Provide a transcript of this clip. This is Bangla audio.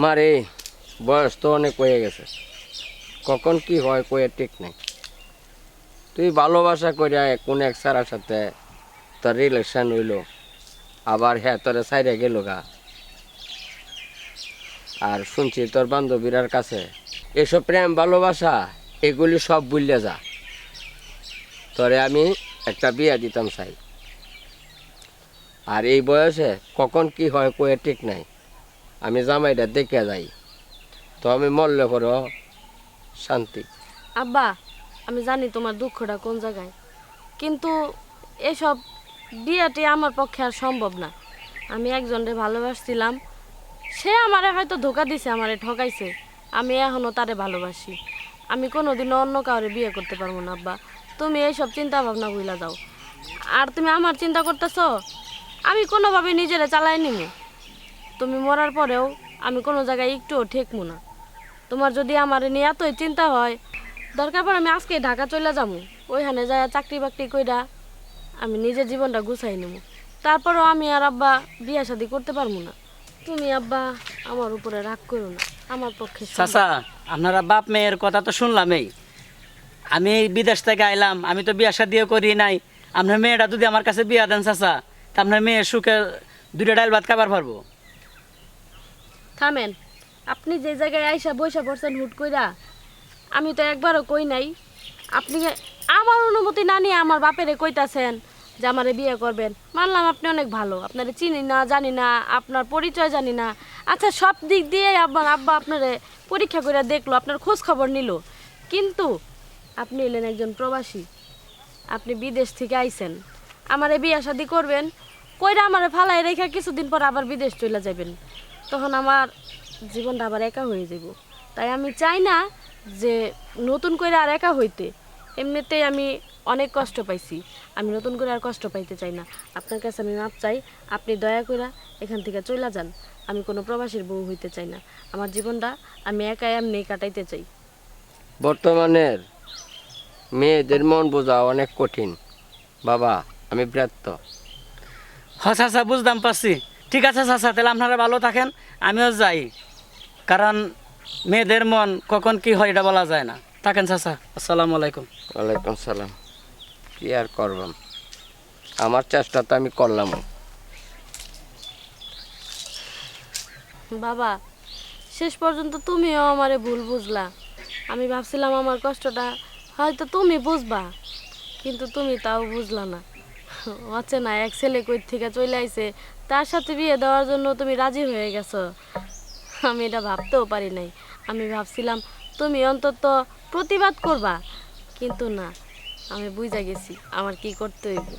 মারে বয়স তো অনেক হয়ে গেছে, কখন কি হয় কয়ে ঠিক নেই। তুই ভালোবাসা করিয়া কোন এক সারার সাথে তোর রিলেশন হইল, আবার হ্যাঁ তোরে সাইডে গেল গা। আর শুনছি তোর বান্ধবীরার কাছে এসব প্রেম ভালোবাসা এগুলি সব ভুলে যা। তোরে আমি একটা বিয়া দিতাম চাই। আর এই বয়সে কখন কি হয় কয়ে ঠিক নাই। আমি জামাইটা দেখে যাই, তো আমি মরলে পরও শান্তি। আব্বা, আমি জানি তোমার দুঃখটা কোন জায়গায়, কিন্তু এসব বিয়েটি আমার পক্ষে আর সম্ভব না। আমি একজনকে ভালোবাসছিলাম, সে আমারে হয়তো ধোকা দিছে, আমারে ঠকাইছে। আমি এখনও তারে ভালোবাসি। আমি কোনোদিনও অন্য কাউরে বিয়ে করতে পারবো না আব্বা। তুমি এইসব চিন্তা ভাবনা ভুলা যাও। আর তুমি আমার চিন্তা করতেছো, আমি কোনোভাবে নিজেরে চালাই নিমু। তুমি মরার পরেও আমি কোনো জায়গায় একটুও ঠেকমু না। তোমার যদি আমার নিয়ে এতই চিন্তা হয়, দরকার পড়ে আমি আজকে ঢাকা চলে যাবো। ওইখানে যায় চাকরি বাকরি কইরা আমি নিজের জীবনটা গুছাই নেব। তারপরও আমি আর আব্বা বিয়ে শাদি করতে পারবো না। তুমি আব্বা আমার উপরে রাগ করো না, আমার পক্ষে চাচা, আপনারা বাপ মেয়ের কথা তো শুনলামই। আমি এই বিদেশ থেকে আইলাম, আমি তো বিয়া শাদিও করি নাই। আপনার মেয়েটা যদি আমার কাছে বিয়া দেন চাচা, তা আপনার মেয়ের সুখে দুইটা ডাল ভাত খাবার পারবো। থামেন, আপনি যে জায়গায় আইসা বইসা পড়ছেন হুট কইরা, আমি তো একবারও কই নাই। আপনি আমার অনুমতি না নিয়ে আমার বাপেরে কইতাছেন যে আমারে বিয়ে করবেন। মানলাম আপনি অনেক ভালো, আপনারে চিনি না, জানি না, আপনার পরিচয় জানি না। আচ্ছা, সব দিক দিয়ে আমার আব্বা আপনারে পরীক্ষা করে দেখলো, আপনার খোঁজ খবর নিল। কিন্তু আপনি এলেন একজন প্রবাসী, আপনি বিদেশ থেকে আইছেন, আমারে বিয়ে শাদি করবেন কইরা আমারে ফালাই রেখা কিছুদিন পর আবার বিদেশ চলে যাবেন। তখন আমার জীবনটা আবার একা হয়ে যাব। তাই আমি চাই না যে নতুন করে আর একা হইতে। এমনিতেই আমি অনেক কষ্ট পাইছি, আমি নতুন করে আর কষ্ট পাইতে চাই না। আপনার কাছে আমি মাপ চাই, আপনি দয়া করে এখান থেকে চলে যান। আমি কোনো প্রবাসীর বউ হইতে চাই না। আমার জীবনটা আমি একাই এমনি কাটাইতে চাই। বর্তমানের মেয়েদের মন বোঝা অনেক কঠিন বাবা, আমি ব্যর্থ। হ চাচা, বুঝতাম পারছি। ঠিক আছে চাচা, তাহলে আপনারা ভালো থাকেন, আমিও যাই। কারণ মেয়েদের মন কখন কি হয় এটা বলা যায় না। থাকেন চাচা, আসসালামু আলাইকুম। ওয়ালাইকুম সালাম। কি আর করবাম, আমার চেষ্টা তো আমি করলাম। বাবা, শেষ পর্যন্ত তুমিও আমারে ভুল বুঝলা। আমি ভাবছিলাম আমার কষ্টটা হয়তো তুমি বুঝবা, কিন্তু তুমি তাও বুঝলা না। অচেনা এক ছেলে কই থেকে চলে আইছে, তার সাথে বিয়ে দেওয়ার জন্য তুমি রাজি হয়ে গেছো। আমি এটা ভাবতেও পারি নাই। আমি ভাবছিলাম তুমি অন্তত প্রতিবাদ করবা, কিন্তু না, আমি বুঝা গেছি আমার কি করতে হইব।